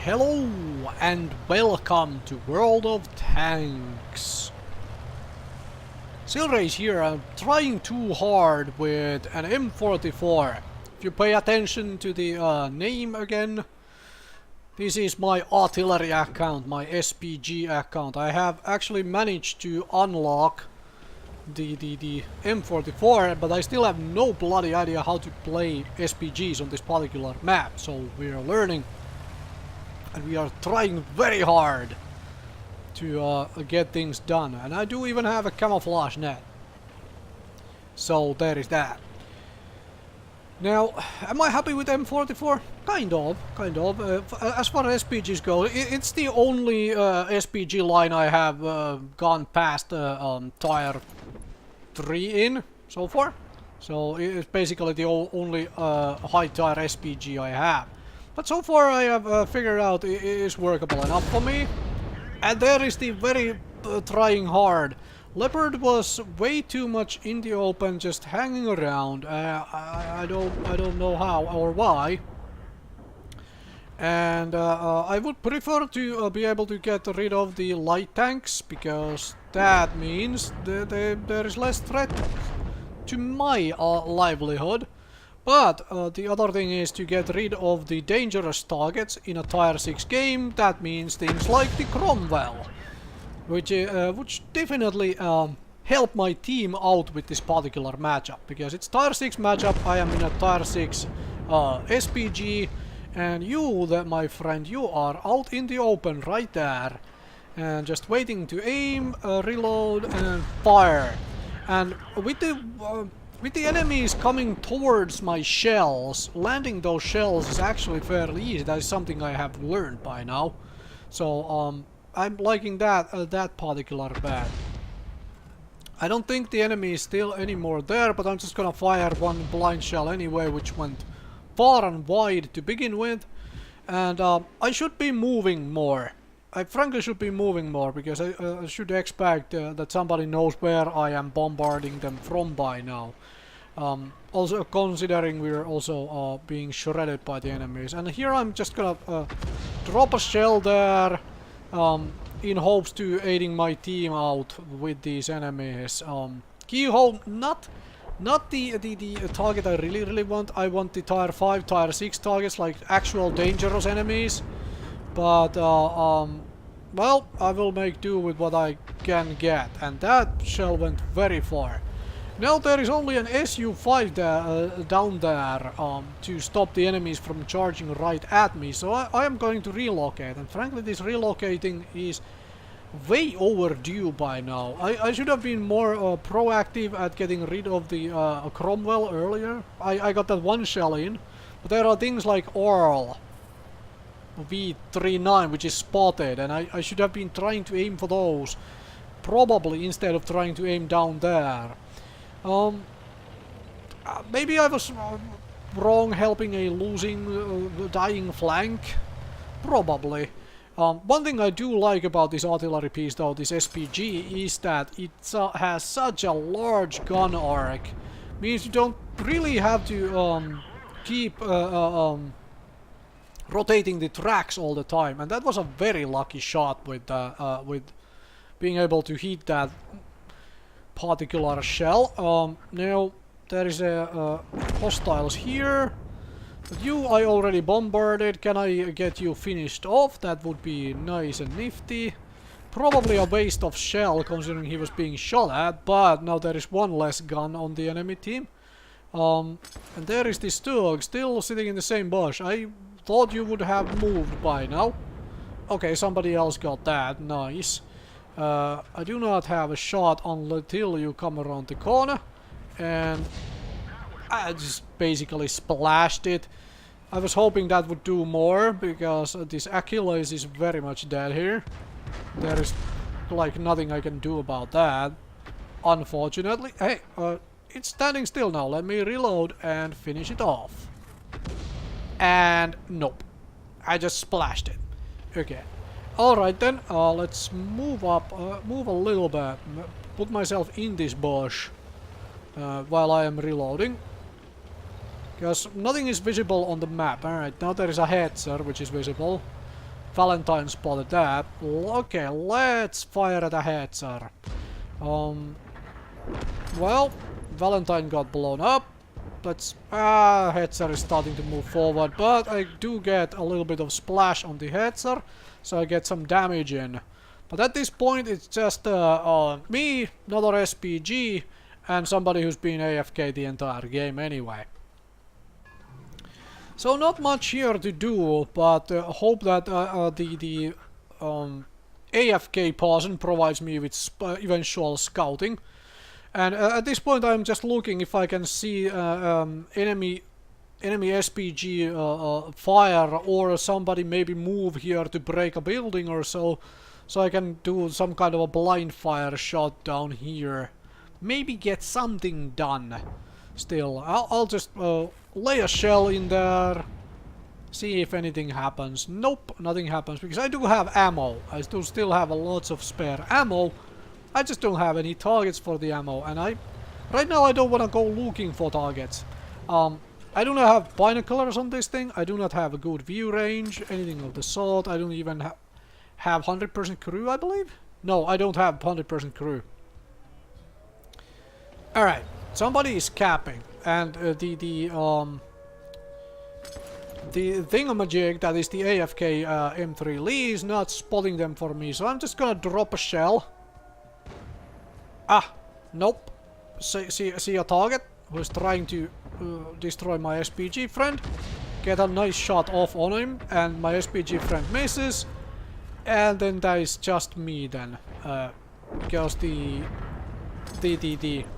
Hello and welcome to World of Tanks. Silrace here. I'm trying too hard with an M44. If you pay attention to the name again, this is my artillery account, my SPG account. I have actually managed to unlock the M44, but I still have no bloody idea how to play SPGs on this particular map, so we are learning. And we are trying very hard to get things done. And I do even have a camouflage net. So there is that. Now, am I happy with M44? Kind of. As far as SPGs go, it's the only SPG line I have gone past tier 3 in so far. So it's basically the only high tier SPG I have. But so far I have figured out it is workable enough for me. And there is the very trying hard. Leopard was way too much in the open, just hanging around. I don't know how or why. And I would prefer to be able to get rid of the light tanks, because that means there is less threat to my livelihood. But the other thing is to get rid of the dangerous targets in a tier 6 game. That means things like the Cromwell, which definitely help my team out with this particular matchup, because it's tier 6 matchup. I am in a tier 6 SPG, and you, my friend, you are out in the open right there, and just waiting to aim, reload, and fire. And with the enemies coming towards my shells, landing those shells is actually fairly easy. That is something I have learned by now. So I'm liking that particular bad. I don't think the enemy is still anymore there, but I'm just gonna fire one blind shell anyway, which went far and wide to begin with. And I should be moving more. I frankly should be moving more, because I should expect that somebody knows where I am bombarding them from by now. Also considering we're also being shredded by the enemies. And here I'm just gonna drop a shell there in hopes to aiding my team out with these enemies. Keyhole, not the target I really want. I want the tier 5, tier 6 targets, like actual dangerous enemies. But well, I will make do with what I can get, and that shell went very far. Now there is only an SU-5 down there to stop the enemies from charging right at me, so I am going to relocate, and frankly this relocating is way overdue by now. I should have been more proactive at getting rid of the Cromwell earlier. I got that one shell in, but there are things like Orl V39 which is spotted, and I should have been trying to aim for those, probably, instead of trying to aim down there. Maybe I was wrong helping a losing, dying flank. Probably. One thing I do like about this artillery piece, though, this SPG, is that it has such a large gun arc. Means you don't really have to keep rotating the tracks all the time, and that was a very lucky shot with being able to hit that particular shell. Now there is a hostiles here. But you I already bombarded. Can I get you finished off? That would be nice and nifty. Probably a waste of shell considering he was being shot at, but now there is one less gun on the enemy team. And there is this Stug still sitting in the same bush. I thought you would have moved by now. Okay, somebody else got that. Nice. I do not have a shot until you come around the corner, and I just basically splashed it. I was hoping that would do more, because this Achilles is very much dead here. There is like nothing I can do about that, unfortunately. Hey, it's standing still now. Let me reload and finish it off. And nope, I just splashed it. Okay. Alright then, let's move up, move a little bit, put myself in this bush while I am reloading. Because nothing is visible on the map. Alright, now there is a Hetzer which is visible. Valentine spotted that. Okay, let's fire at a Hetzer. Well, Valentine got blown up. Let's... Hetzer is starting to move forward, but I do get a little bit of splash on the Hetzer, so I get some damage in. But at this point, it's just me, another SPG, and somebody who's been AFK the entire game anyway. So not much here to do, but hope that the AFK person provides me with eventual scouting. And at this point I'm just looking if I can see enemy SPG fire, or somebody maybe move here to break a building or so I can do some kind of a blind fire shot down here. Maybe get something done. Still, I'll just lay a shell in there, see if anything happens. Nope, nothing happens, because I do have ammo. I do still have lots of spare ammo. I just don't have any targets for the ammo, and right now I don't want to go looking for targets. I do not have binoculars on this thing. I do not have a good view range, anything of the sort. I don't even have 100% crew, I believe? No, I don't have 100% crew. Alright, somebody is capping, and the thingamajig, that is the AFK M3 Lee, is not spotting them for me, so I'm just gonna drop a shell. Ah, nope. See a target who's trying to destroy my SPG friend. Get a nice shot off on him, and my SPG friend misses. And then that is just me then, because the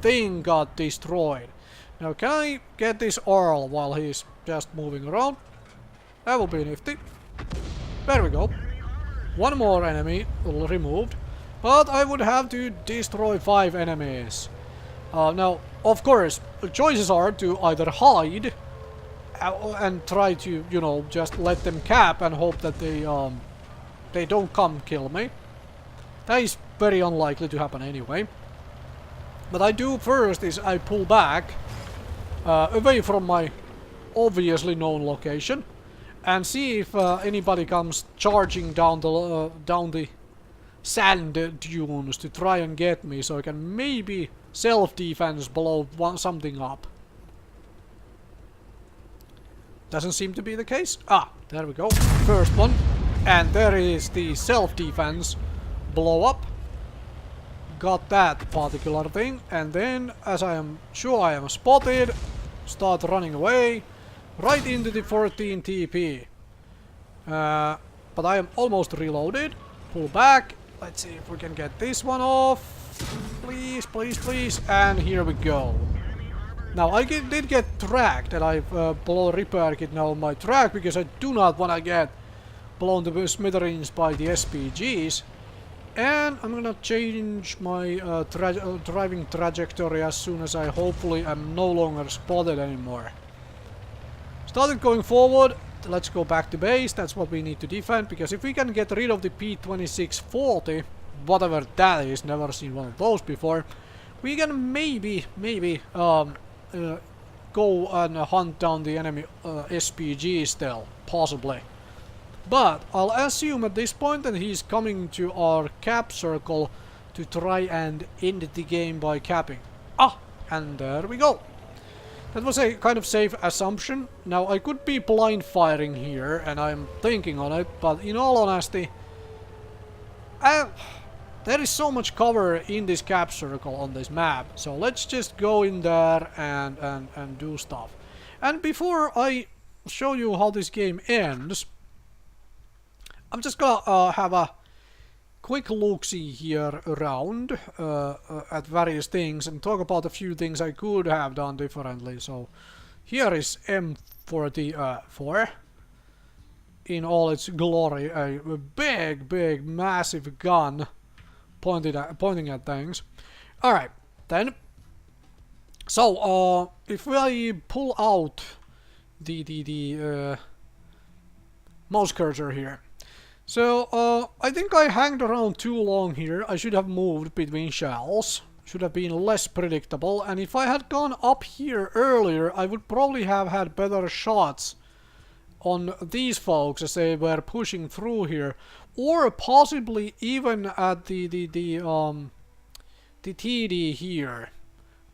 thing got destroyed. Now can I get this Earl while he's just moving around? That will be nifty. There we go. One more enemy removed. But I would have to destroy 5 enemies. Now, of course, the choices are to either hide and try to, you know, just let them cap and hope that they don't come kill me. That is very unlikely to happen anyway. What I do first is I pull back away from my obviously known location and see if anybody comes charging down the sand dunes to try and get me, so I can maybe self-defense blow something up. Doesn't seem to be the case. Ah, there we go. First one. And there is the self-defense blow up. Got that particular thing. And then, as I am sure I am spotted, start running away right into the 14 TP. But I am almost reloaded. Pull back. Let's see if we can get this one off. Please, please, please. And here we go. Now, I did get tracked, and I've blown repair kit now on my track, because I do not want to get blown to smithereens by the SPGs. And I'm gonna change my driving trajectory as soon as I hopefully am no longer spotted anymore. Started going forward. Let's go back to base. That's what we need to defend, because if we can get rid of the P2640, whatever that is, never seen one of those before, we can maybe go and hunt down the enemy SPG still, possibly. But I'll assume at this point that he's coming to our cap circle to try and end the game by capping. Ah, and there we go. That was a kind of safe assumption. Now, I could be blind firing here, and I'm thinking on it, but in all honesty, there is so much cover in this cap circle on this map, so let's just go in there and do stuff. And before I show you how this game ends, I'm just gonna have a quick look-see here around at various things and talk about a few things I could have done differently. So here is M44 in all its glory, a big, massive gun pointing at things. Alright, then. So, if I pull out the mouse cursor here. So, I think I hanged around too long here. I should have moved between shells. Should have been less predictable. And if I had gone up here earlier, I would probably have had better shots on these folks as they were pushing through here, or possibly even at the TD here.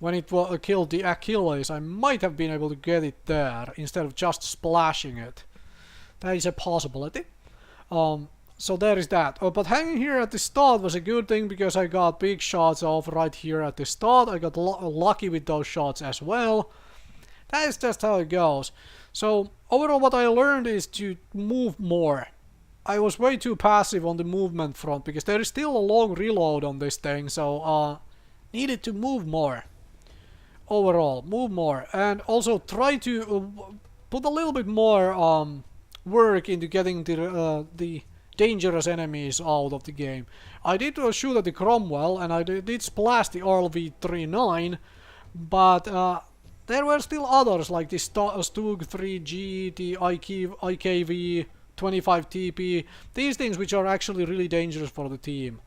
When it killed the Achilles, I might have been able to get it there instead of just splashing it. That is a possibility. So there is that. But hanging here at the start was a good thing because I got big shots off right here at the start. I got lucky with those shots as well. That is just how it goes. So overall what I learned is to move more. I was way too passive on the movement front because there is still a long reload on this thing, so needed to move more. Overall, move more, and also try to put a little bit more work into getting the dangerous enemies out of the game. I did shoot at the Cromwell, and I did splash the RLV-39, but there were still others like the Stug 3G, the IKV 25TP, these things which are actually really dangerous for the team.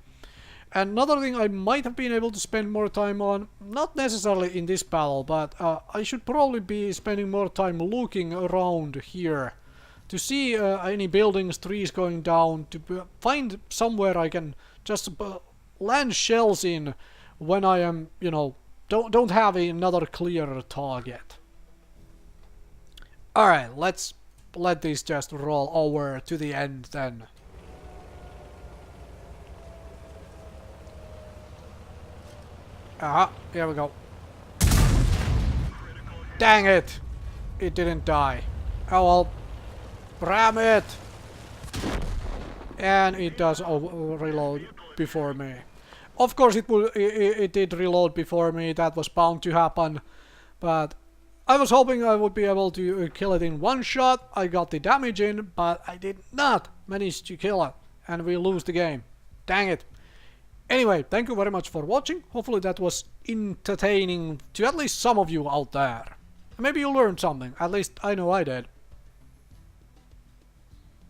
Another thing I might have been able to spend more time on, not necessarily in this battle, but I should probably be spending more time looking around here to see any buildings, trees going down, to find somewhere I can just land shells in when I am, you know, don't have another clear target. Alright, let's let this just roll over to the end then. Aha, here we go. Dang it! It didn't die. Oh well. Ram it! And it does reload before me. Of course it did reload before me, that was bound to happen. But I was hoping I would be able to kill it in one shot. I got the damage in, but I did not manage to kill it. And we lose the game. Dang it. Anyway, thank you very much for watching. Hopefully that was entertaining to at least some of you out there. Maybe you learned something. At least I know I did.